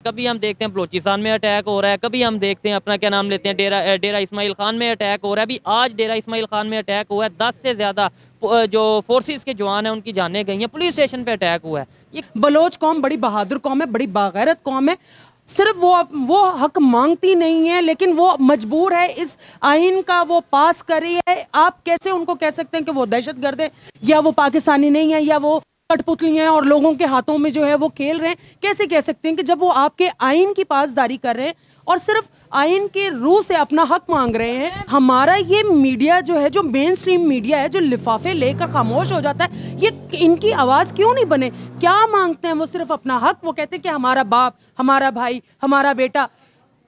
कभी हम देखते हैं बलूचिस्तान में अटैक हो रहा है, कभी हम देखते हैं अपना क्या नाम लेते हैं डेरा इस्माइल खान में अटैक हो रहा है। अभी आज डेरा इस्माइल खान में अटैक हुआ है, 10 से ज़्यादा जो फोर्सेस के जवान हैं उनकी जानें गई हैं, पुलिस स्टेशन पे अटैक हुआ है। ये बलोच कौम बड़ी बहादुर कौम है, बड़ी बागैरत कौम है। सिर्फ वो हक मांगती नहीं है, लेकिन वो मजबूर है, इस आइन का वो पास करी है। आप कैसे उनको कह सकते हैं कि वो दहशतगर्द है, या वो पाकिस्तानी नहीं है, या वो कठपुतली हैं और लोगों के हाथों में जो है वो खेल रहे हैं? कैसे कह सकते हैं कि जब वो आपके आइन की पासदारी कर रहे हैं और सिर्फ आइन के रूह से अपना हक मांग रहे हैं? हमारा ये मीडिया जो है, जो मेन स्ट्रीम मीडिया है, जो लिफाफे लेकर खामोश हो जाता है, ये इनकी आवाज़ क्यों नहीं बने? क्या मांगते हैं वो? सिर्फ अपना हक। वो कहते हैं कि हमारा बाप, हमारा भाई, हमारा बेटा,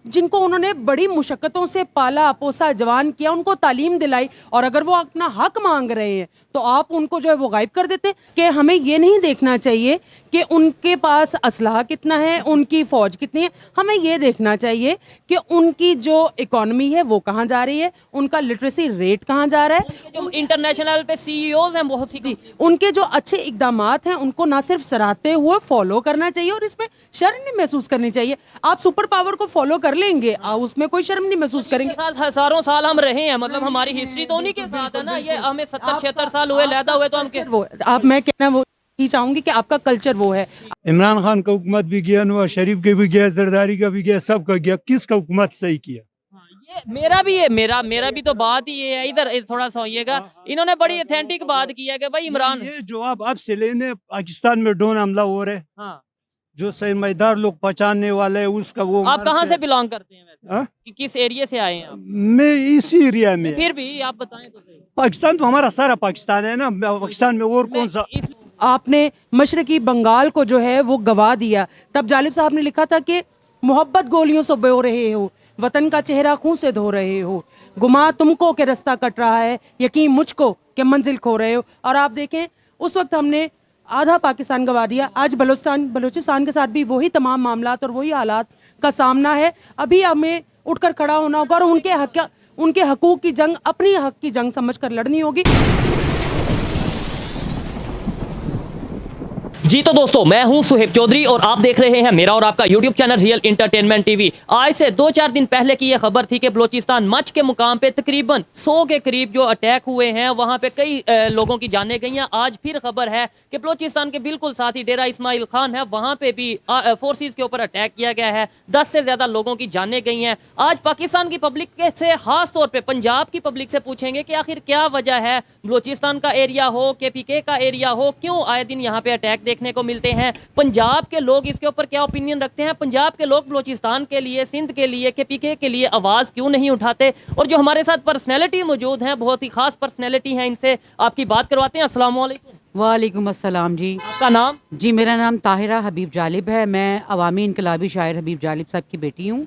जिनको उन्होंने बड़ी मुशक्क़तों से पाला पोसा, जवान किया, उनको तालीम दिलाई, और अगर वो अपना हक मांग रहे हैं तो आप उनको जो है वो गायब कर देते। कि हमें ये नहीं देखना चाहिए कि उनके पास असलहा कितना है, उनकी फ़ौज कितनी है। हमें ये देखना चाहिए कि उनकी जो इकॉनमी है वो कहाँ जा रही है, उनका लिटरेसी रेट कहाँ जा रहा है। जो इंटरनेशनल पे सीईओज हैं बहुत सी, उनके जो अच्छे इकदामात हैं उनको ना सिर्फ सराहते हुए फॉलो करना चाहिए, और इसमें शर्म नहीं महसूस करनी चाहिए। आप सुपर पावर को फॉलो कर लेंगे, उसमें कोई शर्म नहीं महसूस करेंगे। साथ हजारों साल हम रहे हैं, मतलब हमारी हिस्ट्री तो उन्हीं के साथ है ना। ये हमें 70-76 साल हुए लैदा हुए, तो हम वो आप, मैं कहना वो ही चाहूंगी कि आपका कल्चर वो है। इमरान खान का हुकूमत भी गया, नवाज शरीफ के भी गया, जरदारी का भी गया, सबका गया। किसका हुकूमत सही किया? ये मेरा भी है, मेरा भी तो बात ही ये है। इधर थोड़ा सा होइएगा, इन्होंने बड़ी ऑथेंटिक बात की है कि भाई इमरान, ये जवाब अब से लेने पाकिस्तान में ड्रोन हमला हो रहे, हाँ, जो सरमाएदार लोग पहचानने वाले हैं उसका वो आप कहाँ से बिलोंग करते हैं वैसे? हाँ? कि किस एरिया से आए हैं आप? मैं इसी एरिया में। फिर भी आप बताएं तो सही। पाकिस्तान तो हमारा सारा पाकिस्तान है ना, पाकिस्तान में और कौन सा? इस आपने मशरकी बंगाल को जो है वो गवा दिया। तब जालिब साहब ने लिखा था कि मोहब्बत गोलियों से बो रहे हो, वतन का चेहरा खून से धो रहे हो, गुमा तुमको के रास्ता कट रहा है, यकीन मुझको के मंजिल खो रहे हो। और आप देखें, उस वक्त हमने आधा पाकिस्तान गवा दिया। आज बलूचिस्तान के साथ भी वही तमाम मामलात और वही हालात का सामना है। अभी हमें उठकर खड़ा होना होगा और उनके हकूक़ की जंग अपनी हक की जंग समझकर लड़नी होगी। जी तो दोस्तों, मैं हूं सुहेब चौधरी और आप देख रहे हैं मेरा और आपका YouTube channel real entertainment TV. आज से 2-4 दिन पहले की यह खबर थी कि बलूचिस्तान मच के मुकाम पे तकरीबन 100 के करीब जो अटैक हुए हैं, वहां पे कई लोगों की जानें गई हैं। आज फिर खबर है कि बलूचिस्तान के बिल्कुल साथ ही डेरा इस्माइल खान है, वहां पे भी फोर्सेस के ऊपर अटैक किया गया है, 10 से ज्यादा लोगों की जानें गई हैं। आज पाकिस्तान की पब्लिक से, खास तौर पर पंजाब की पब्लिक से पूछेंगे कि आखिर क्या वजह है, बलूचिस्तान का एरिया हो, KPK का एरिया हो, क्यों आए दिन यहाँ पे अटैक देखने को मिलते हैं। पंजाब के लोग इसके ऊपर क्या ओपिनियन रखते हैं, पंजाब के लोग बलूचिस्तान के लिए, सिंध के लिए, KPK के लिए आवाज़ क्यों नहीं उठाते। और जो हमारे साथ पर्सनैलिटी मौजूद हैं, बहुत ही खास पर्सनैलिटी हैं, इनसे आपकी बात करवाते हैं। अस्सलाम वालेकुम। वालेकुम अस्सलाम जी। आपका नाम? जी मेरा नाम ताहिरा हबीब जालिब है। मैं अवामी इनकलाबी शायर हबीब जालिब साहब की बेटी हूँ।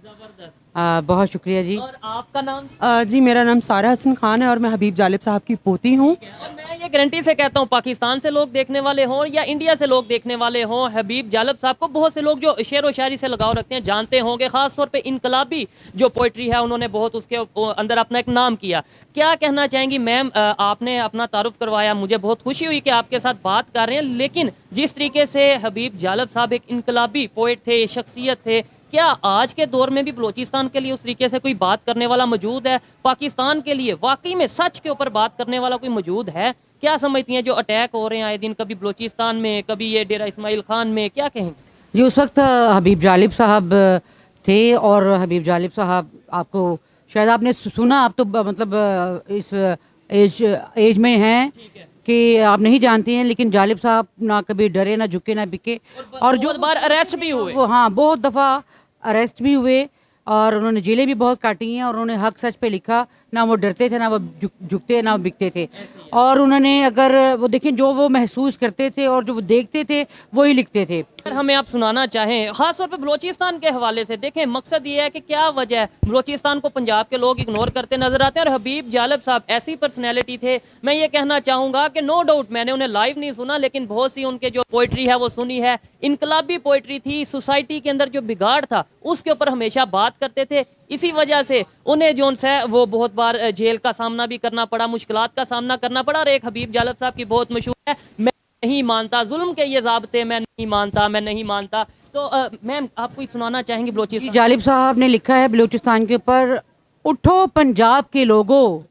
बहुत शुक्रिया जी। और आपका नाम? जी मेरा नाम सारा हसन खान है और मैं हबीब जालिब साहब की पोती हूँ। और मैं ये गारंटी से कहता हूँ, पाकिस्तान से लोग देखने वाले हों या इंडिया से लोग देखने वाले हों, हबीब जालिब साहब को बहुत से लोग जो शेर व शायरी से लगाव रखते हैं जानते होंगे। खास तौर पे इनकलाबी जो पोइट्री है, उन्होंने बहुत उसके अंदर अपना एक नाम किया। क्या कहना चाहेंगी मैम? आपने अपना तारुफ करवाया, मुझे बहुत खुशी हुई कि आपके साथ बात कर रहे हैं, लेकिन जिस तरीके से हबीब जालिब साहब एक इनकलाबी पोइट थे, शख्सियत थे, क्या आज के दौर में भी बलूचिस्तान के लिए उस तरीके से कोई बात करने वाला मौजूद है? पाकिस्तान के लिए वाकई में सच के ऊपर बात करने वाला कोई मौजूद है? क्या समझती हैं जो अटैक हो रहे हैं आए दिन, कभी बलूचिस्तान में, कभी ये डेरा इस्माइल खान में, क्या कहेंगे? जी उस वक्त हबीब जालिब साहब थे, और हबीब जालिब साहब आपको शायद आपने सुना, आप तो मतलब इस एज में हैं कि आप नहीं जानती हैं, लेकिन जालिब साहब ना कभी डरे, ना झुके, ना बिके। और जो बार अरेस्ट भी हुए। वो, हाँ, बहुत दफ़ा अरेस्ट भी हुए और उन्होंने जेलें भी बहुत काटी हैं, और उन्होंने हक सच पे लिखा। ना वो डरते थे, ना वो झुकते, ना वो बिकते थे। और उन्होंने, अगर वो देखें, जो वो महसूस करते थे और जो वो देखते थे वही लिखते थे। अगर हमें आप सुनाना चाहें खास तौर पे बलूचिस्तान के हवाले से, देखें मकसद ये है कि क्या वजह है बलूचिस्तान को पंजाब के लोग इग्नोर करते नजर आते हैं। और हबीब जालिब साहब ऐसी पर्सनैलिटी थे, मैं ये कहना चाहूँगा कि नो डाउट मैंने उन्हें लाइव नहीं सुना, लेकिन बहुत सी उनके जो पोइट्री है वो सुनी है। इनकलाबी पोइट्री थी, सोसाइटी के अंदर जो बिगाड़ था उसके ऊपर हमेशा बात करते थे। इसी वजह से उन्हें जो है वो बहुत बार जेल का सामना भी करना पड़ा, मुश्किलात का सामना करना पड़ा। और एक हबीब जालिब साहब की बहुत मशहूर है, मैं नहीं मानता जुल्म के ये ज़ाब्ते, मैं नहीं मानता, मैं नहीं मानता। तो मैम आप कोई सुनाना चाहेंगे जी, बलोचिस्तान? जालिब साहब ने लिखा है बलूचिस्तान के ऊपर, उठो पंजाब के लोगों,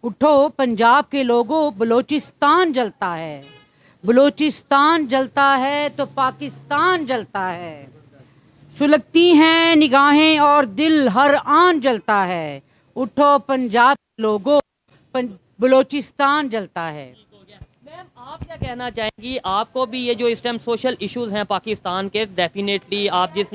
उठो पंजाब के लोगों, बलूचिस्तान जलता है, बलूचिस्तान जलता है तो पाकिस्तान जलता है, सुलगती हैं निगाहें और दिल हर आन जलता है, उठो पंजाब के लोगों, बलूचिस्तान जलता है। मैम आप क्या कहना चाहेंगी, आपको भी ये जो इस टाइम सोशल इश्यूज हैं पाकिस्तान के, डेफिनेटली आप जिस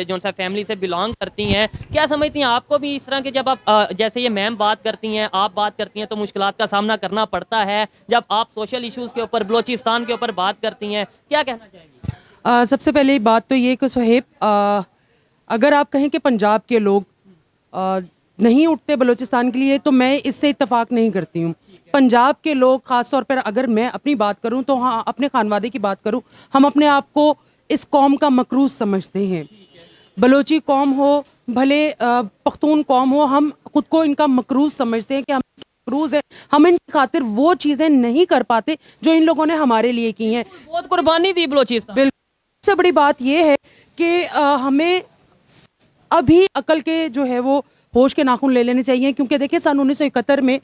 जो सा फैमिली से बिलोंग करती हैं, क्या समझती हैं आपको भी इस तरह के जब आप जैसे ये मैम बात करती हैं, आप बात करती हैं, तो मुश्किलात का सामना करना पड़ता है जब आप सोशल इश्यूज के ऊपर, बलोचिस्तान के ऊपर बात करती हैं, क्या कहना चाहेंगी? सबसे पहले बात तो ये कि सुहेब, अगर आप कहें कि पंजाब के लोग नहीं उठते बलूचिस्तान के लिए, तो मैं इससे इत्तेफाक नहीं करती हूँ। पंजाब के लोग ख़ास तौर पर, अगर मैं अपनी बात करूँ तो हाँ, अपने खानवादे की बात करूँ, हम अपने आप को इस कौम का मकरूज समझते हैं। बलोची कौम हो, भले पख्तून कौम हो, हम खुद को इनका मकरूज समझते हैं कि हम मकरूज है, हम इनकी खातिर वो चीज़ें नहीं कर पाते जो इन लोगों ने हमारे लिए की हैं। बहुत कुर्बानी दी बलोचिस्तान। बिल्कुल। सबसे बड़ी बात यह है कि हमें अभी अकल के जो है वो होश के नाखून ले लेने चाहिए, क्योंकि देखिए सन 1971 में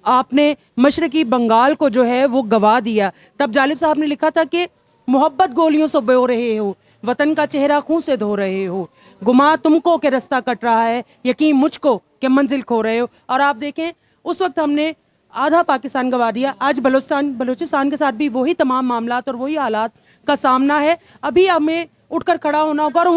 आपने मशरकी बंगाल को जो है वो गवा दिया। तब जालिब साहब ने लिखा था कि मोहब्बत गोलियों से बो रहे हो, वतन का चेहरा खून से धो रहे हो, गुमा तुमको के रास्ता कट रहा है, यकीन मुझको के मंजिल खो रहे हो। और आप देखें उस वक्त हमने आधा पाकिस्तान गवा दिया, आज बलूचिस्तान के साथ भी वही तमाम मामलात और वही हालात का सामना है। अभी हमें उठकर खड़ा होना होगा और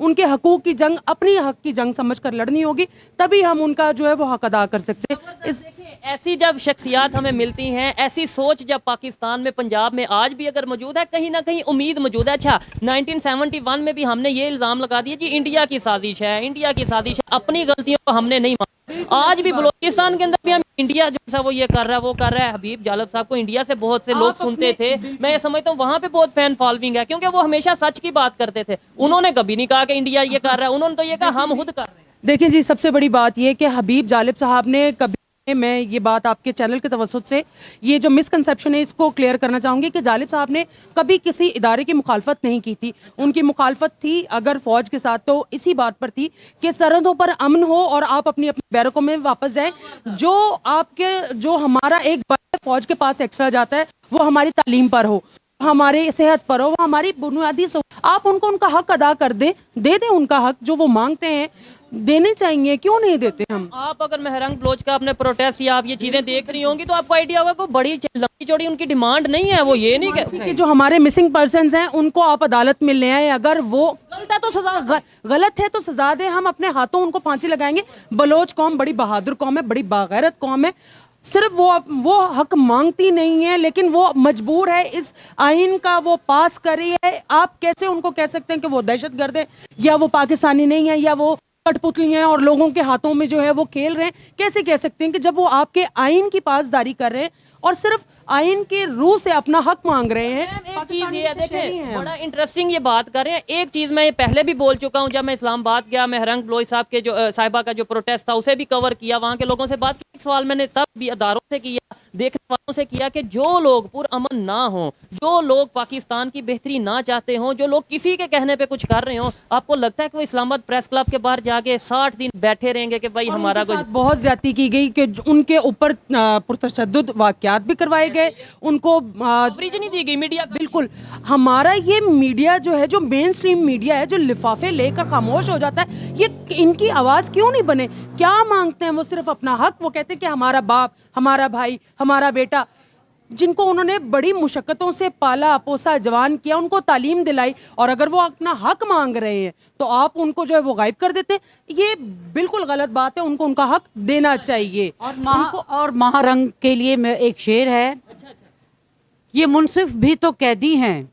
उनके हकूक की जंग अपनी हक की जंग समझकर लड़नी होगी, तभी हम उनका जो है वो हक अदा कर सकते हैं। देखिए ऐसी जब शख्सियात हमें मिलती हैं, ऐसी सोच जब पाकिस्तान में, पंजाब में आज भी अगर मौजूद है, कहीं ना कहीं उम्मीद मौजूद है। अच्छा 1971 में भी हमने ये इल्ज़ाम लगा दिया जी इंडिया की साजिश है, इंडिया की साजिश है, अपनी गलतियों को हमने नहीं माना। आज भी बलूचिस्तान के अंदर भी हम इंडिया जो सा वो ये कर रहा है वो कर रहा है। हबीब जालिब साहब को इंडिया से बहुत से लोग सुनते थे, मैं ये समझता हूँ वहाँ पे बहुत फैन फॉलोइंग है, क्योंकि वो हमेशा सच की बात करते थे। उन्होंने कभी नहीं कहा कि इंडिया ये कर रहा है, उन्होंने तो ये कहा हम खुद कर रहे हैं। देखिए जी, सबसे बड़ी बात ये कि हबीब जालिब साहब ने कभी, मैं ये बात आपके चैनल के तवज्जुह से ये जो मिसकंसेप्शन है इसको क्लियर करना चाहूँगी कि जालिब साहब ने कभी किसी इदारे की मुखालफत नहीं की थी। उनकी मुखालफत थी अगर फौज के साथ तो इसी बात पर थी कि सरहदों पर अमन हो और आप अपनी अपनी बैरकों में वापस जाएं। जो हमारा एक बल फौज के पास एक्स्ट्रा जाता है वो हमारी तालीम पर हो, हमारे सेहत पर हो, वो हमारी बुनियादी आप उनको उनका हक अदा कर दें, दे दें उनका हक जो वो मांगते हैं, देने चाहिए, क्यों नहीं देते हम। आप अगर मेहरंग बलोच का अपने प्रोटेस्ट या आप ये चीजें देख रही होंगी तो आपको आइडिया होगा कोई बड़ी लंबी चौड़ी उनकी डिमांड नहीं है। वो ये नहीं कि जो हमारे मिसिंग पर्सन्स हैं उनको आप अदालत में ले आए, अगर वो गलत है तो सजा, गलत है तो सजा दे, हम अपने हाथों उनको फांसी लगाएंगे। बलोच कौम बड़ी बहादुर कौम है, बड़ी बागैरत कौम है, सिर्फ वो हक मांगती नहीं है लेकिन वो मजबूर है इस आइन का वो पास कर रही है। आप कैसे उनको कह सकते हैं कि वो दहशतगर्द है या वो पाकिस्तानी नहीं है या वो कठपुतली हैं और लोगों के हाथों में जो है वो खेल रहे हैं? कैसे कह सकते हैं कि जब वो आपके आइन की पासदारी कर रहे हैं और सिर्फ आइन के रूह से अपना हक मांग रहे हैं? एक चीज ये है, देखें बड़ा इंटरेस्टिंग ये बात कर रहे हैं। एक चीज मैं पहले भी बोल चुका हूं, जब मैं इस्लामाबाद गया, मेहरंग बलोच साहब के जो साहिबा का जो प्रोटेस्ट था उसे भी कवर किया, वहां के लोगों से बात की। एक सवाल मैंने तब भी अदारों से किया, देखने वालों से किया कि जो लोग पुरअमन ना हो, जो लोग पाकिस्तान की बेहतरी ना चाहते हों, जो लोग किसी के कहने पे कुछ कर रहे हो, आपको लगता है कि वो इस्लामाबाद प्रेस क्लब के बाहर जाके 60 दिन बैठे रहेंगे कि भाई हमारा कुछ? बहुत ज्यादती की गई कि उनके ऊपर पुरतशद्दुद वाकयात भी करवाए गए, उनको कवरेज नहीं दी गई मीडिया। बिल्कुल। हमारा ये मीडिया जो है, जो मेन स्ट्रीम मीडिया है, जो लिफाफे लेकर खामोश हो जाता है, ये इनकी आवाज़ क्यों नहीं बने? क्या मांगते हैं वो? सिर्फ अपना हक। वो कहते हैं कि हमारा बाप, हमारा भाई, हमारा बेटा, जिनको उन्होंने बड़ी मुशक्क़तों से पाला पोसा, जवान किया, उनको तालीम दिलाई, और अगर वो अपना हक मांग रहे हैं तो आप उनको जो है वो गायब कर देते। ये बिल्कुल गलत बात है, उनको उनका हक देना चाहिए। और महारंग के लिए मैं एक शेर है, ये मुनसिफ भी तो कैदी हैं,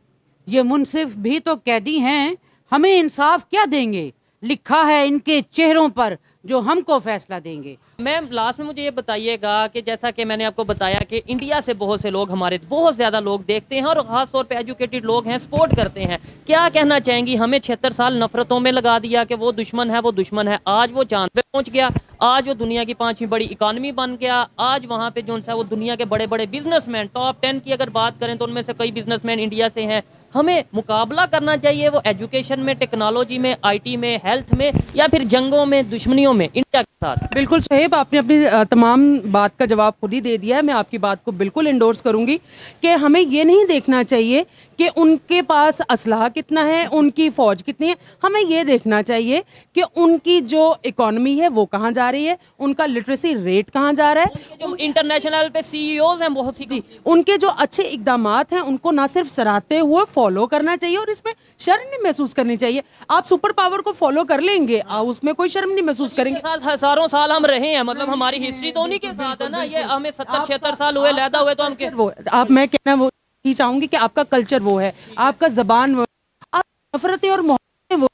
ये मुनसिफ भी तो कैदी हैं, हमें इंसाफ क्या देंगे, लिखा है इनके चेहरों पर जो हमको फैसला देंगे। मैम लास्ट में मुझे ये बताइएगा कि जैसा कि मैंने आपको बताया कि इंडिया से बहुत से लोग, हमारे बहुत ज़्यादा लोग देखते हैं और ख़ास तौर पे एजुकेटेड लोग हैं, सपोर्ट करते हैं। क्या कहना चाहेंगी? हमें 76 साल नफरतों में लगा दिया कि वो दुश्मन है, वो दुश्मन है। आज वो चांद पे पहुंच गया, आज वो दुनिया की 5वीं बड़ी इकानमी बन गया, आज वहाँ पे जो सा वो दुनिया के बड़े बड़े बिजनेसमैन, टॉप 10 की अगर बात करें तो उनमें से कई बिजनेसमैन इंडिया से हैं। हमें मुकाबला करना चाहिए वो एजुकेशन में, टेक्नोलॉजी में, आईटी में, हेल्थ में, या फिर जंगों में, दुश्मनियों में इंडिया के साथ? बिल्कुल सोहेब, आपने अपनी तमाम बात का जवाब खुद ही दे दिया है। मैं आपकी बात को बिल्कुल इंडोर्स करूंगी कि हमें ये नहीं देखना चाहिए कि उनके पास असलहा कितना है, उनकी फ़ौज कितनी है। हमें ये देखना चाहिए कि उनकी जो इकॉनमी है वो कहाँ जा रही है, उनका लिटरेसी रेट कहाँ जा रहा है। जो इंटरनेशनल पे सीईओज हैं बहुत सी, जी, उनके जो अच्छे इकदामात हैं उनको ना सिर्फ सराहते हुए फॉलो करना चाहिए और इसमें शर्म नहीं महसूस करनी चाहिए। आप सुपर पावर को फॉलो कर लेंगे, उसमें कोई शर्म नहीं महसूस करेंगे। साथ हजारों साल हम रहे हैं, मतलब हमारी हिस्ट्री तो उन्हीं के साथ है ना। ये हमें 70-76 साल हुए लैदा हुए, तो हम वो आप, मैं कहना वो ही चाहूंगी कि आपका कल्चर वो है, आपका जबान वो, आप नफरतें और मोहब्बतें वो,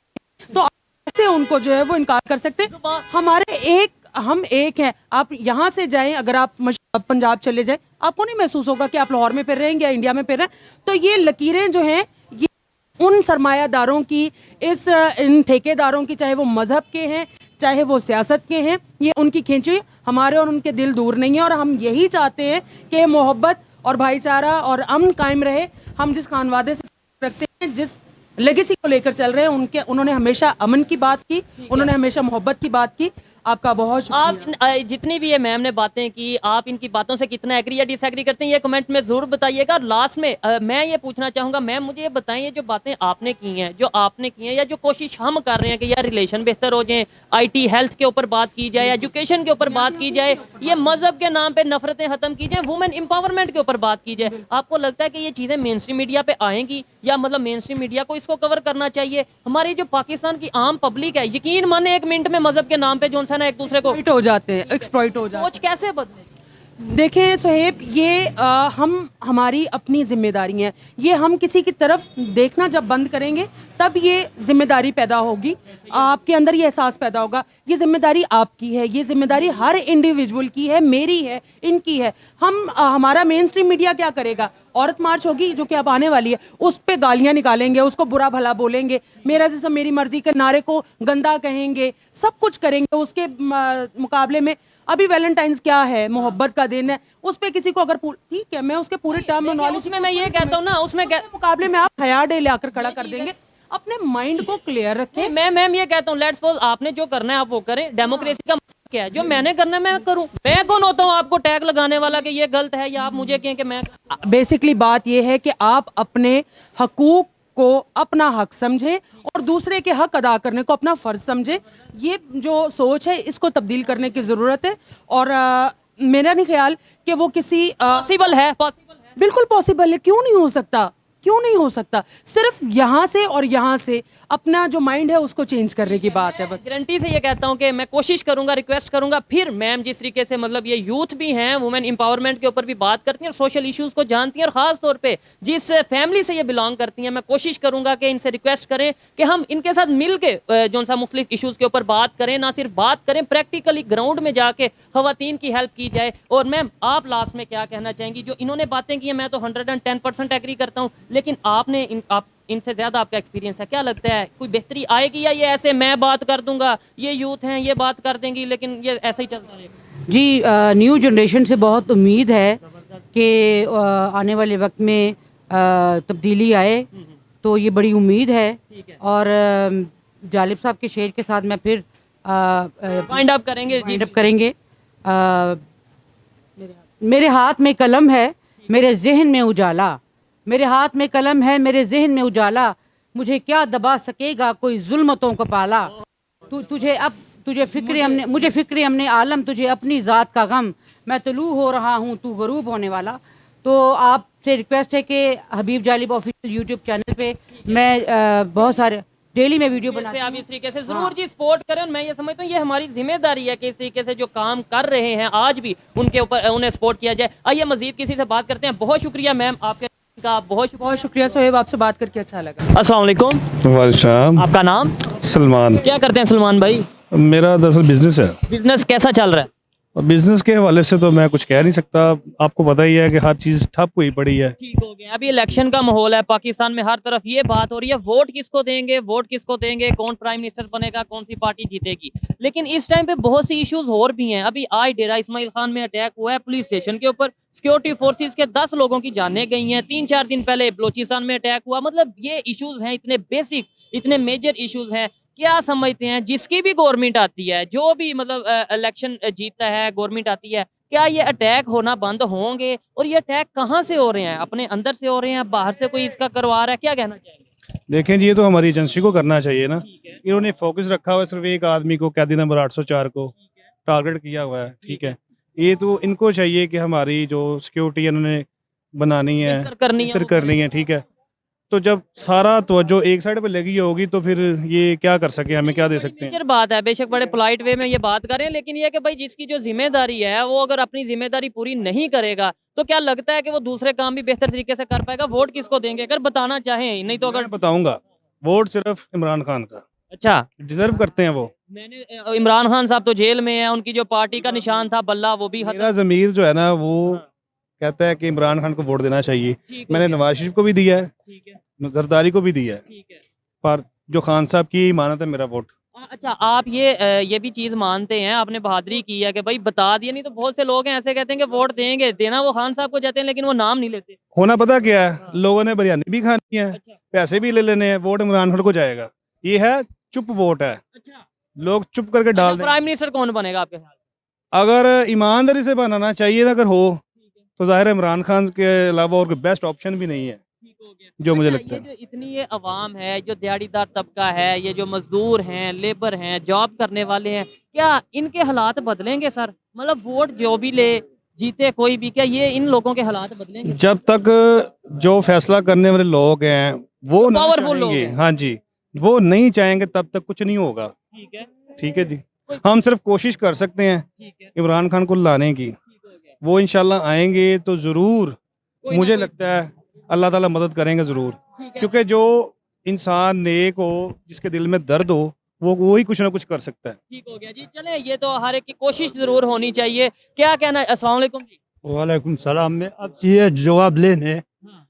तो ऐसे उनको जो है वो इनकार कर सकते हैं। हम एक हैं। आप यहाँ से जाएं, अगर आप पंजाब चले जाएं, आपको नहीं महसूस होगा कि आप लाहौर में फिर रहे हैं या इंडिया में फिर रहे हैं। तो ये लकीरें जो हैं ये उन सरमायादारों की, इन ठेकेदारों की, चाहे वो मजहब के हैं चाहे वो सियासत के हैं, ये उनकी खींची हुई, हमारे और उनके दिल दूर नहीं है। और हम यही चाहते हैं कि मोहब्बत और भाईचारा और अमन कायम रहे। हम जिस खानवादे से रखते हैं, जिस लेगेसी को लेकर चल रहे हैं, उन्होंने हमेशा अमन की बात की, उन्होंने हमेशा मोहब्बत की बात की। आपका बहुत शुक्रिया। आप जितनी भी ये मैम ने बातें की, आप इनकी बातों से कितना एग्री या डिसएग्री करते हैं, ये कमेंट में जरूर बताइएगा। और लास्ट में मैं ये पूछना चाहूँगा, मैम मुझे ये बताएं, ये जो बातें आपने की हैं, जो आपने की हैं, या जो कोशिश हम कर रहे हैं कि यार रिलेशन बेहतर हो जाए, आईटी हेल्थ के ऊपर बात की जाए, एजुकेशन के ऊपर बात की जाए, ये मजहब के नाम पे नफरतें खत्म की जाए, वुमेन एम्पावरमेंट के ऊपर बात की जाए, आपको लगता है कि ये चीज़ें मेन स्ट्रीम मीडिया पे आएंगी, या मतलब मेन स्ट्रीम मीडिया को इसको कवर करना चाहिए? हमारी जो पाकिस्तान की आम पब्लिक है, यकीन माने 1 मिनट में मजहब के नाम पे जो है ना एक दूसरे को हो जाते हैं, एक्सप्लॉइट हो जाते हैं। सोच कैसे बदले? देखें सोहेब, ये हमारी अपनी जिम्मेदारी है। ये हम किसी की तरफ देखना जब बंद करेंगे तब ये जिम्मेदारी पैदा होगी, आपके अंदर ये एहसास पैदा होगा। ये जिम्मेदारी आपकी है, ये जिम्मेदारी हर इंडिविजुअल की है, मेरी है, इनकी है। हमारा मेन स्ट्रीम मीडिया क्या करेगा? औरत मार्च होगी जो कि अब आने वाली है, उस पे गालियां निकालेंगे, उसको बुरा भला बोलेंगे, मेरा जिस्म मेरी मर्जी के नारे को गंदा कहेंगे, सब कुछ करेंगे। उसके मुकाबले में अभी वैलेंटाइंस क्या है, मोहब्बत का दिन है, उस पे किसी को अगर ठीक है, मैं उसके पूरे टर्मिनोलॉजी में मैं ये कहता हूँ ना, उसमें मुकाबले में आप हया डे लाकर खड़ा कर देंगे। अपने माइंड को क्लियर रखें। मैं ये कहता हूँ, लेट्स सपोज आपने जो करना है आप वो करें। डेमोक्रेसी का मतलब क्या है? जो मैंने करना है मैं करूं। मैं कौन होता हूँ आपको टैग लगाने वाला कि ये गलत है, या आप मुझे कहें कि मैं। बेसिकली बात ये है कि आप अपने हकूक को अपना हक समझें और दूसरे के हक अदा करने को अपना फर्ज समझें। ये जो सोच है इसको तब्दील करने की ज़रूरत है। और मेरा नहीं ख्याल कि वो किसी पॉसिबल है। बिल्कुल पॉसिबल है, क्यों नहीं हो सकता, क्यों नहीं हो सकता? सिर्फ यहाँ से और यहाँ से अपना जो माइंड है उसको चेंज करने की बात है बस। गारंटी से ये कहता हूँ कि मैं कोशिश करूंगा, रिक्वेस्ट करूंगा। फिर मैम जिस तरीके से मतलब ये यूथ भी हैं, वुमेन एम्पावरमेंट के ऊपर भी बात करती हैं और सोशल इश्यूज को जानती हैं, और खास तौर पे जिस फैमिली से ये बिलोंग करती हैं, मैं कोशिश करूंगा कि इनसे रिक्वेस्ट करें कि हम इनके साथ मिल के जो सा मुख्तलिफ इशूज़ के ऊपर बात करें, ना सिर्फ बात करें, प्रैक्टिकली ग्राउंड में जाके खवातीन की हेल्प की जाए। और मैम आप लास्ट में क्या कहना चाहेंगी? जो इन्होंने बातें की हैं मैं तो 110% एग्री करता हूँ, लेकिन आपने इनसे ज्यादा आपका एक्सपीरियंस है, क्या लगता है कोई बेहतरी आएगी, या ये ऐसे मैं बात कर दूंगा, ये यूथ हैं ये बात कर देंगी, लेकिन ये ऐसे ही चलता रहेगा? जी, न्यू जनरेशन से बहुत उम्मीद है कि आने वाले वक्त में तब्दीली आए, तो ये बड़ी उम्मीद है। और जालिब साहब के शेर के साथ मैं फिर वाइंड अप करेंगे। मेरे हाथ में कलम है, मेरे जहन में उजाला, मेरे हाथ में कलम है, मेरे जहन में उजाला, मुझे क्या दबा सकेगा कोई जुल्मतों को पाला। मुझे फिक्र हमने आलम, तुझे अपनी ज़ात का गम, मैं तलू हो रहा हूँ तू गरूब होने वाला। तो आपसे रिक्वेस्ट है कि हबीब जालिब ऑफिशियल यूट्यूब चैनल पे मैं बहुत सारे डेली में वीडियो बनाते हैं, आप इस तरीके से जरूर जी सपोर्ट करें। मैं ये समझता हूँ ये हमारी जिम्मेदारी है कि इस तरीके से जो काम कर रहे हैं आज भी उनके ऊपर उन्हें सपोर्ट किया जाए। आइए मजीद किसी से बात करते हैं। बहुत शुक्रिया मैम आपके का, बहुत शुक्रिया सोहेब, आपसे बात करके अच्छा लगा। अस्सलाम वालेकुम। वालेकुम। आपका नाम? सलमान। क्या करते हैं सलमान भाई? मेरा दरअसल बिजनेस है। बिजनेस कैसा चल रहा है? और बिजनेस के हवाले से तो मैं कुछ कह नहीं सकता, आपको पता ही है कि हर चीज़ ठप हुई पड़ी है। ठीक हो गया। अभी इलेक्शन का माहौल है पाकिस्तान में, हर तरफ ये बात हो रही है वोट किसको देंगे, वोट किसको देंगे, कौन प्राइम मिनिस्टर बनेगा, कौन सी पार्टी जीतेगी। लेकिन इस टाइम पे बहुत सी इश्यूज और भी हैं। अभी आज डेरा इस्माइल खान में अटैक हुआ है पुलिस स्टेशन के ऊपर, सिक्योरिटी फोर्सेस के 10 लोगों की जानें गई हैं। 3-4 दिन पहले बलोचिस्तान में अटैक हुआ। मतलब ये इश्यूज हैं, इतने बेसिक, इतने मेजर इश्यूज हैं। क्या समझते हैं जिसकी भी गवर्नमेंट आती है, जो भी मतलब इलेक्शन जीतता है, गवर्नमेंट आती है, क्या ये अटैक होना बंद होंगे? और ये अटैक कहाँ से हो रहे हैं? अपने अंदर से हो रहे हैं, बाहर से कोई इसका करवा रहा है? क्या कहना चाहेंगे? देखें जी, ये तो हमारी एजेंसी को करना चाहिए ना। ठीक है, इन्होंने फोकस रखा हुआ है सिर्फ एक आदमी को, कैदी नंबर 804 को टारगेट किया हुआ है। ठीक है, ये तो इनको चाहिए कि हमारी जो सिक्योरिटी इन्होंने बनानी है, बेहतर करनी है, बेहतर वो करनी है। ठीक है, तो जब सारा तवज्जो एक साइड पे लगी होगी तो फिर ये क्या कर सके, हमें क्या दे सकते हैं। मेजर बात है, बेशक बड़े पोलाइट वे में ये बात करें, लेकिन ये कि भाई जिसकी जो जिम्मेदारी है वो अगर अपनी जिम्मेदारी पूरी नहीं करेगा तो क्या लगता है कि वो दूसरे काम भी बेहतर तरीके से कर पाएगा? वोट किसको देंगे अगर बताना चाहें? नहीं तो अगर मैं बताऊंगा, वोट सिर्फ इमरान खान का, अच्छा, डिजर्व करते हैं वो। मैंने इमरान खान साहब तो जेल में है, उनकी जो पार्टी का निशान था बल्ला वो भी मेरा ज़मीर जो है ना वो हाँ। कहता है कि इमरान खान को वोट देना चाहिए। ठीक हो मैंने गया, नवाज शरीफ को भी दिया है, ठीक है, जरदारी को भी दिया है, ठीक है। पर जो खान साहब की इमानत है, मेरा वोट। अच्छा, आप ये भी चीज मानते हैं, आपने बहादुरी की है कि भाई बता दिया, नहीं तो बहुत से लोग हैं ऐसे कहते हैं कि वोट देंगे, देना वो खान साहब को जाते हैं लेकिन वो नाम नहीं लेते। होना पता क्या है, हाँ। लोगों ने बिरयानी भी खानी है, अच्छा, पैसे भी ले लेने हैं, वोट इमरान खान को जाएगा। ये है चुप वोट है, अच्छा। लोग चुप करके डाल दें। प्राइम मिनिस्टर कौन बनेगा आपके ख्याल में? अगर ईमानदारी से बनाना चाहिए ना, अगर हो तो जाहिर है इमरान खान के अलावा और कोई बेस्ट ऑप्शन भी नहीं है, ठीक हो गया। जो मुझे अच्छा, लगता ये है। जो इतनी ये अवाम है, जो दिहाड़ीदार तबका है, ये जो मजदूर हैं, लेबर हैं, जॉब करने वाले हैं, क्या इनके हालात बदलेंगे सर? मतलब वोट जो भी ले, जीते कोई भी, क्या ये इन लोगों के हालात बदलेंगे? जब तक जो फैसला करने वाले लोग हैं वो ना पावरफुल लोग चाहेंगे, हैं। हाँ जी, वो नहीं चाहेंगे तब तक कुछ नहीं होगा। ठीक है, ठीक है जी, हम सिर्फ कोशिश कर सकते हैं ठीक है, इमरान खान को लाने की। ठीक हो गया। वो इंशाल्लाह आएंगे तो ज़रूर, कोई ना मुझे कोई- लगता है अल्लाह ताला मदद करेंगे ज़रूर, ठीक है। क्योंकि जो इंसान नेक हो, जिसके दिल में दर्द हो, वो ही कुछ ना कुछ कर सकता है। ठीक हो गया जी। चले, ये तो हर एक की कोशिश जरूर होनी चाहिए। क्या कहना है? अस्सलाम वालेकुम जी। वालेकुम सलाम। में अब ये जवाब लेने, हाँ,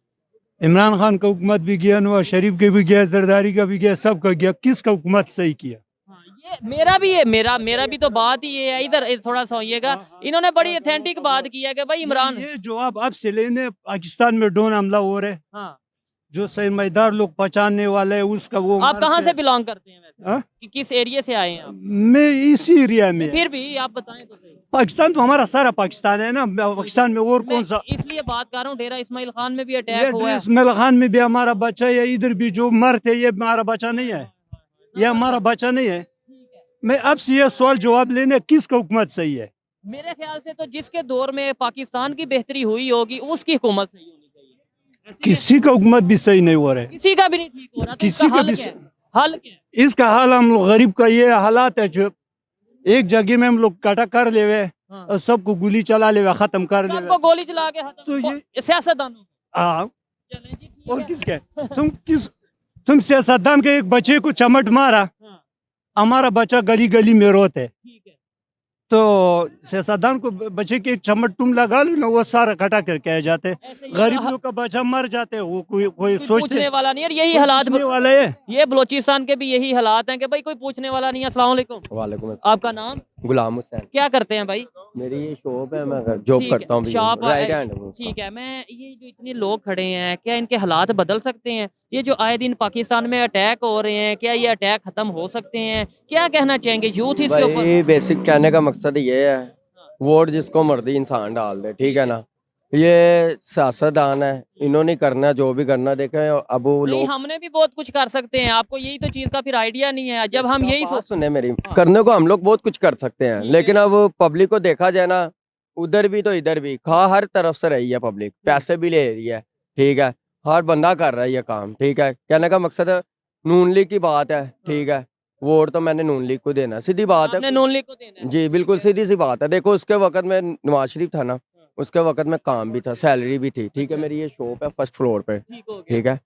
इमरान खान का हुकूमत भी गया, नवाज शरीफ के भी गया, जरदारी का भी गया, सबका गया, किसका हुकूमत सही किया? हाँ, ये मेरा भी तो बात ही ये है। इधर थोड़ा सा होइएगा। इन्होंने बड़ी ऑथेंटिक बात की है कि भाई इमरान, ये जवाब अब से लेने, पाकिस्तान में ड्रोन हमला हो रहे, हाँ, जो सरमाएदार लोग पहचानने वाले हैं उसका वो आप कहाँ मारते से हैं। बिलोंग करते हैं वैसे? हाँ? कि किस एरिया से आए हैं आप? मैं इसी एरिया में, फिर भी आप बताएं तो सही। पाकिस्तान तो हमारा सारा पाकिस्तान है ना, पाकिस्तान में और मैं कौन सा? इसलिए बात कर रहा हूँ, डेरा इस्माइल खान में भी ये अटैक हुआ है। इस्माइल खान में भी हमारा बच्चा है, इधर भी जो मरते ये हमारा बच्चा नहीं है, ये हमारा बच्चा नहीं है। ठीक है। मैं अब से ये सवाल जवाब लेने, किसका हुकूमत सही है? मेरे ख्याल से तो जिसके दौर में पाकिस्तान की बेहतरी हुई होगी उसकी हुकूमत सही होनी चाहिए। ऐसे ही किसी का हुकूमत भी सही नहीं हो रहा है, किसी का भी नहीं ठीक हो रहा, तो किसी इसका का हल भी क्या है? हल क्या है? इसका हाल हम लोग गरीब का ये हालात है, जो एक जगह में हम लोग कटा कर ले हुए हाँ। और सबको गोली चला ले हुए, खत्म कर ले सबको गोली चला के खत्म। तो ये- सियासतदानों को। हाँ, चलें जी, ठीक और है। किसका? तुम सियासतदान के एक बच्चे को चमट मारा, हाँ, हमारा बच्चा गली गली में रोता है, ठीक है। तो सियासतदान को बच्चे की एक चमट तुम लगा लो ना, वो सारा कटा करके आ जाते हैं। ऐसे ही गरीब तो लोग का बच्चा मर जाते हैं, वो कोई कोई सोचते पूछने वाला नहीं है। और यही कोई हालात पूछने वाला है। ये बलोचिस्तान के भी यही हालात हैं कि भाई कोई पूछने वाला नहीं है। अस्सलाम वालेकुम। वालेकुम आपका नाम? गुलाम हुसैन। क्या करते हैं भाई? मेरी ये शॉप है, मैं जॉब ठीक है, करता हूँ, शॉप राइट है, हैंड हूँ उसका। ठीक है। मैं ये जो इतने लोग खड़े हैं, क्या इनके हालात बदल सकते हैं? ये जो आए दिन पाकिस्तान में अटैक हो रहे हैं, क्या ये अटैक खत्म हो सकते हैं? क्या कहना चाहेंगे यूथ इसके ऊपर? भाई बेसिक कहने का मकसद ये है, वोट जिसको मर्जी इंसान डाल दे, ठीक है ना। ये सियासतदान है, इन्होंने करना जो भी करना, देखे अब वो नहीं, लोग हमने भी बहुत कुछ कर सकते हैं। आपको यही तो चीज का फिर आइडिया नहीं है। जब हम यही बात सोच, सुने मेरी, करने को हम लोग बहुत कुछ कर सकते हैं, ठीक लेकिन अब पब्लिक को देखा जाए ना, उधर भी तो इधर भी खा हर तरफ से रही है पब्लिक, पैसे भी ले रही है, ठीक है, हर बंदा कर रहा है ये काम, ठीक है। कहने का मकसद है नून लीग की बात है, ठीक है, वोट तो मैंने नून लीग को देना, सीधी बात आपने है नून लीग को देना है। जी, बिल्कुल सीधी सी बात है। देखो उसके वक्त में नवाज शरीफ था ना, उसके वक्त में काम भी था, सैलरी भी थी, ठीक है। मेरी ये शॉप है फर्स्ट फ्लोर पे, ठीक हो गया। ठीक है,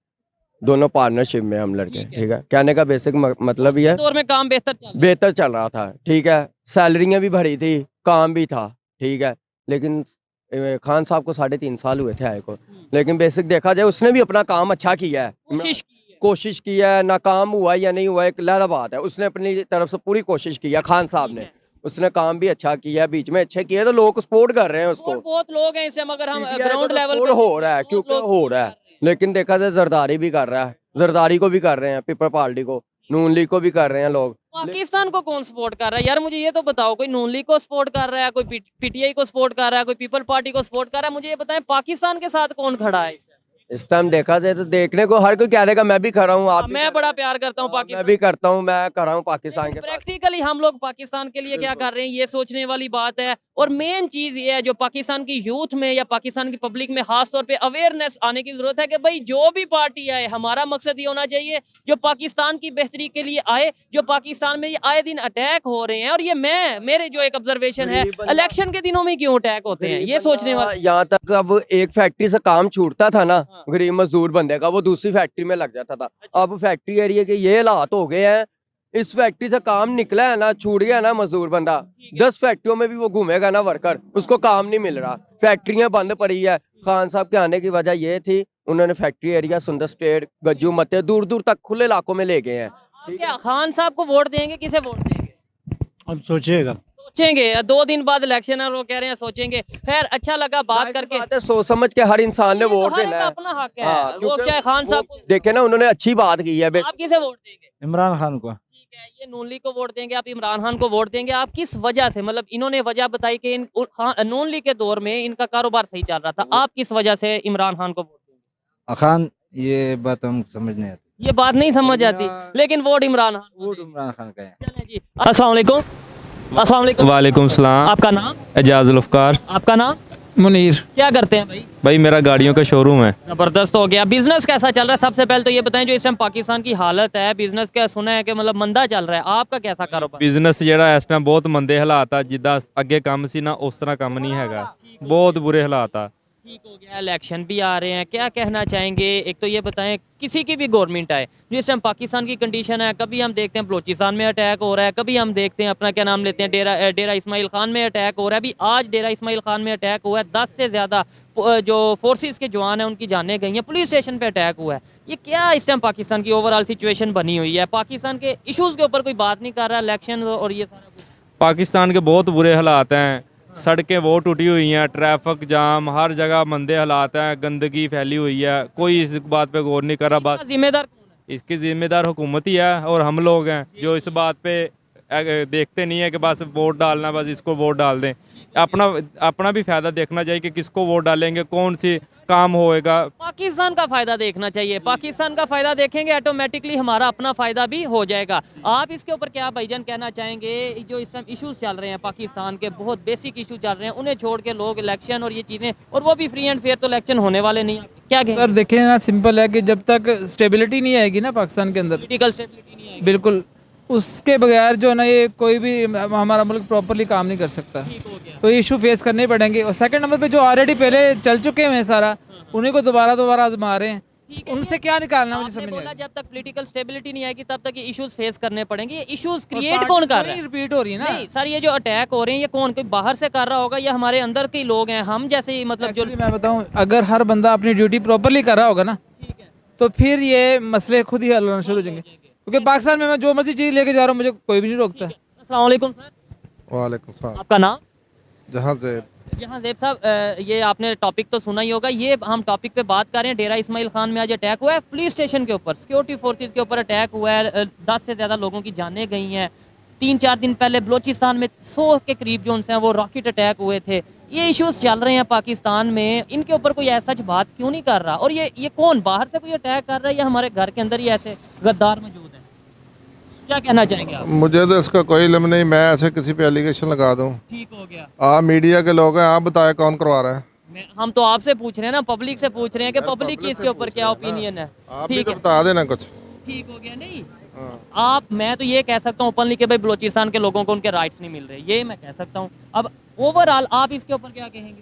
दोनों पार्टनरशिप में हम लड़के, ठीक है। ठीक है। कहने का बेसिक मतलब ये है, दौर में काम बेहतर चल रहा है। बेहतर चल रहा था, ठीक है, सैलरियाँ भी बढ़ी थी, काम भी था, ठीक है। लेकिन खान साहब को 3.5 साल हुए थे आए को, लेकिन बेसिक देखा जाए उसने भी अपना काम अच्छा किया है, कोशिश की है। नाकाम हुआ या नहीं हुआ एक अलग बात है, उसने अपनी तरफ से पूरी कोशिश की है। खान साहब ने उसने काम भी अच्छा किया है, बीच में अच्छे किए, तो लोग सपोर्ट कर रहे हैं उसको। और बहुत लोग हैं इसे, मगर हम PTI ग्राउंड को तो लेवल support हो रहा है, क्योंकि हो रहा है। लेकिन देखा जाए जरदारी भी कर रहा है, जरदारी को भी कर रहे हैं, पीपल पार्टी को, नून लीग को भी कर रहे हैं लोग। पाकिस्तान को कौन सपोर्ट कर रहा है यार? मुझे ये तो बताओ, कोई नून लीग को सपोर्ट कर रहा है, कोई पीटीआई को सपोर्ट कर रहा है, कोई पीपल पार्टी को सपोर्ट कर रहा है? मुझे ये बताएं, पाकिस्तान के साथ कौन खड़ा है? इस टाइम देखा जाए तो देखने को हर कोई कह देगा मैं भी खड़ा हूँ, आप भी मैं कर बड़ा रहे प्यार करता हूँ हैं। मैं पाकिस्तान। भी करता हूँ, मैं कर रहा हूँ पाकिस्तान के साथ। प्रैक्टिकली हम लोग पाकिस्तान के लिए क्या कर रहे हैं, ये सोचने वाली बात है। और मेन चीज ये है, जो पाकिस्तान की यूथ में या पाकिस्तान की पब्लिक में खास तौर पे अवेयरनेस आने की जरूरत है कि भाई जो भी पार्टी आए, हमारा मकसद ये होना चाहिए जो पाकिस्तान की बेहतरी के लिए आए। जो पाकिस्तान में ये आए दिन अटैक हो रहे हैं, और ये मेरे जो एक ऑब्जर्वेशन है, इलेक्शन के दिनों में क्यों अटैक होते हैं, ये सोचने वाला। यहाँ तक अब एक फैक्ट्री से काम छूटता था ना, गरीब मजदूर बंदे का, वो दूसरी फैक्ट्री में लग जाता था। अब फैक्ट्री एरिया के ये हालात हो गए हैं, इस फैक्ट्री से काम निकला है ना, छूट गया ना मजदूर बंदा, 10 फैक्ट्रियों में भी वो घूमेगा ना वर्कर, उसको काम नहीं मिल रहा, फैक्ट्रियां बंद पड़ी है। खान साहब के आने की वजह ये थी, उन्होंने फैक्ट्री एरिया, सुंदर स्टेट, गज्जू मते दूर दूर तक खुले इलाकों में ले गए हैं। क्या खान साहब को वोट देंगे, किसे वोट देंगे? अब सोचिएगा। सोचेंगे, 2 दिन बाद इलेक्शन है, वो कह रहे हैं सोचेंगे। खैर, अच्छा लगा बात करके। बात है, सोच समझ के हर इंसान ने वोट हर एक देना का है। अपना हक है। हाँ, वो क्योंकि चाहे खान साहब को देखे ना, उन्होंने अच्छी बात की है। आप किसे वोट देंगे? इमरान खान को। ठीक है, ये नून लीग को वोट देंगे, आप इमरान खान को वोट देंगे। आप किस वजह से, मतलब इन्होंने वजह बताई कि नून लीग के दौर में इनका कारोबार सही चल रहा था, आप किस वजह से इमरान खान को वोट देंगे? खान, ये बात हम समझ नहीं आती। ये बात नहीं समझ आती, लेकिन वोट इमरान खान को वोट देंगे। इमरान खान का है। चलें जी। अस्सलाम वालेकुम। अस्सलाम वालेकुम। वालेकुम सलाम। आपका नाम? एजाज उल्फ़कार। आपका नाम? मुनीर। क्या करते हैं भाई? भाई मेरा गाड़ियों का शोरूम है। जबरदस्त हो गया। बिजनेस कैसा चल रहा है? सबसे पहले तो ये बताएं, जो इस टाइम पाकिस्तान की हालत है, बिजनेस का सुना है कि मतलब मंदा चल रहा है, आपका कैसा कारोबार? बिजनेस ਜਿਹੜਾ ਇਸ ਟਾਈਮ ਬਹੁਤ ਮੰਦੇ ਹਾਲਾਤ ਆ, ਜਿੱਦਾਂ ਅੱਗੇ ਕੰਮ ਸੀ ਨਾ ਉਸ ਤਰ੍ਹਾਂ ਕੰਮ ਨਹੀਂ ਹੈਗਾ, ਬਹੁਤ ਬੁਰੇ ਹਾਲਾਤ ਆ। ठीक हो गया, इलेक्शन भी आ रहे हैं, क्या कहना चाहेंगे? एक तो ये बताएं, किसी की भी गवर्नमेंट आए, जो इस टाइम पाकिस्तान की कंडीशन है, कभी हम देखते हैं बलोचिस्तान में अटैक हो रहा है, कभी हम देखते हैं अपना क्या नाम लेते हैं डेरा इस्माइल खान में अटैक हो रहा है। अभी आज डेरा इस्माइल खान में अटैक हुआ है, 10 से ज़्यादा जो फोर्सेस के जवान हैं उनकी जानें गई हैं, पुलिस स्टेशन पे अटैक हुआ है। ये क्या इस टाइम पाकिस्तान की ओवरऑल सिचुएशन बनी हुई है? पाकिस्तान के इशूज़ के ऊपर कोई बात नहीं कर रहा, इलेक्शन और ये सारा कुछ। पाकिस्तान के बहुत बुरे हालात हैं, सड़कें बहुत टूटी हुई हैं, ट्रैफिक जाम, हर जगह मंदे हालात हैं, गंदगी फैली हुई है, कोई इस बात पे गौर नहीं कर रहा। इसका जिम्मेदार कौन है? इसकी जिम्मेदार हुकूमत ही है और हम लोग हैं जो इस बात पे देखते नहीं है कि बस वोट डालना, बस इसको वोट डाल दें। अपना भी फ़ायदा देखना चाहिए कि किसको वोट डालेंगे, कौन सी काम होएगा। पाकिस्तान का फायदा देखना चाहिए, पाकिस्तान का फायदा देखेंगे ऑटोमेटिकली हमारा अपना फायदा भी हो जाएगा। आप इसके ऊपर क्या भाईजान कहना चाहेंगे? जो इस टाइम इश्यूज चल रहे हैं पाकिस्तान के, बहुत बेसिक इशू चल रहे हैं, उन्हें छोड़ के लोग इलेक्शन और ये चीजें, और वो भी फ्री एंड फेयर, तो इलेक्शन होने वाले नहीं, क्या कहेंगे? सर देखिए ना, सिंपल है कि जब तक स्टेबिलिटी नहीं आएगी ना पाकिस्तान के अंदर, पॉलिटिकल स्टेबिलिटी नहीं आएगी, बिल्कुल उसके बगैर जो है ना, ये कोई भी हमारा मुल्क प्रॉपरली काम नहीं कर सकता। तो ये इशू फेस करने पड़ेंगे। और सेकंड नंबर पे जो ऑलरेडी पहले चल चुके हैं सारा, उन्हीं को दोबारा आजमा रहे हैं, उनसे क्या निकालना मुझे समझ नहीं बोला आ जब तक पॉलिटिकल स्टेबिलिटी नहीं आएगी तब तक ये इश्यूज फेस करने पड़ेंगे। ये इश्यूज क्रिएट कौन कर रहा है? रिपीट हो रही है ना। नहीं सर, ये जो अटैक हो रहे हैं, ये कौन, कोई बाहर से कर रहा होगा या हमारे अंदर के लोग हैं, हम जैसे ही, मतलब जो Actually मैं बताऊं, अगर हर बंदा अपनी ड्यूटी प्रॉपरली कर रहा होगा ना, तो फिर ये मसले खुद ही हल होना शुरू हो जाएंगे। क्योंकि पाकिस्तान में मैं जो मर्जी चीज़ लेके जा रहा हूँ, मुझे कोई भी नहीं रोकता। अस्सलाम वालेकुम सर। वालेकुम सलाम। आपका नाम? जहां जहाँ ज़ेब साहब, ये आपने टॉपिक तो सुना ही होगा। ये हम टॉपिक पे बात कर रहे हैं, डेरा इस्माइल खान में आज अटैक हुआ है, पुलिस स्टेशन के ऊपर, सिक्योरिटी फोर्सेस के ऊपर अटैक हुआ है, 10 से ज़्यादा लोगों की जानें गई हैं। 3-4 दिन पहले बलोचिस्तान में 100 के करीब जो उनसे हैं वो रॉकेट अटैक हुए थे। ये इश्यूज चल रहे हैं पाकिस्तान में, इनके ऊपर कोई ऐसा बात क्यों नहीं कर रहा? और ये कौन, बाहर से कोई अटैक कर रहा है या हमारे घर के अंदर ही ऐसे गद्दार मौजूद हैं? क्या कहना चाहेंगे आप? मुझे तो इसका कोई इल्म नहीं, मैं ऐसे किसी पे एलिगेशन लगा दूं। ठीक हो गया। आप मीडिया के लोग हैं, आप बताएं कौन करवा रहा है? हम तो आपसे पूछ रहे हैं ना, पब्लिक से पूछ रहे हैं कि पब्लिक की इसके ऊपर क्या ओपिनियन है। आप भी ठीक तो है, बता देना कुछ। ठीक हो गया। नहीं मैं तो ये कह सकता हूँ ओपनली कि भाई बलोचिस्तान के लोगों को उनके राइट्स नहीं मिल रहे, ये मैं कह सकता हूँ। अब ओवरऑल आप इसके ऊपर क्या कहेंगे?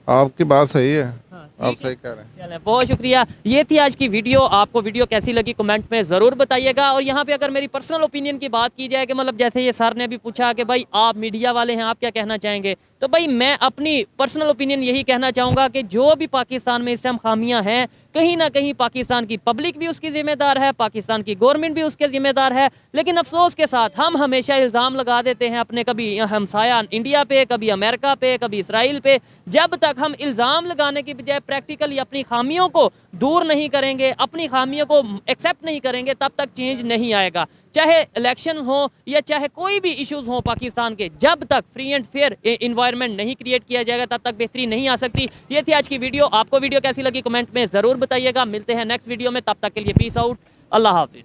आपकी बात सही है, हाँ, आप सही कह रहे हैं। चलें, बहुत शुक्रिया। ये थी आज की वीडियो। आपको वीडियो कैसी लगी कमेंट में ज़रूर बताइएगा। और यहाँ पे अगर मेरी पर्सनल ओपिनियन की बात की जाए कि मतलब जैसे ये सर ने भी पूछा कि भाई आप मीडिया वाले हैं, आप क्या कहना चाहेंगे, तो भाई मैं अपनी पर्सनल ओपिनियन यही कहना चाहूँगा कि जो भी पाकिस्तान में इस टाइम खामियां हैं, कहीं ना कहीं पाकिस्तान की पब्लिक भी उसकी जिम्मेदार है, पाकिस्तान की गवर्नमेंट भी उसके जिम्मेदार है। लेकिन अफसोस के साथ हम हमेशा इल्ज़ाम लगा देते हैं अपने, कभी हमसाया इंडिया पे, कभी अमेरिका पे, कभी इसराइल पे। जब तक हम इल्ज़ाम लगाने की बजाय प्रैक्टिकली अपनी खामियों को दूर नहीं करेंगे, अपनी खामियों को एक्सेप्ट नहीं करेंगे, तब तक चेंज नहीं आएगा। चाहे इलेक्शन हो या चाहे कोई भी इश्यूज हो पाकिस्तान के, जब तक फ्री एंड फेयर एनवायरनमेंट नहीं क्रिएट किया जाएगा तब तक बेहतरी नहीं आ सकती। ये थी आज की वीडियो। आपको वीडियो कैसी लगी कमेंट में ज़रूर बताइएगा। मिलते हैं नेक्स्ट वीडियो में, तब तक के लिए पीस आउट, अल्लाह हाफिज़।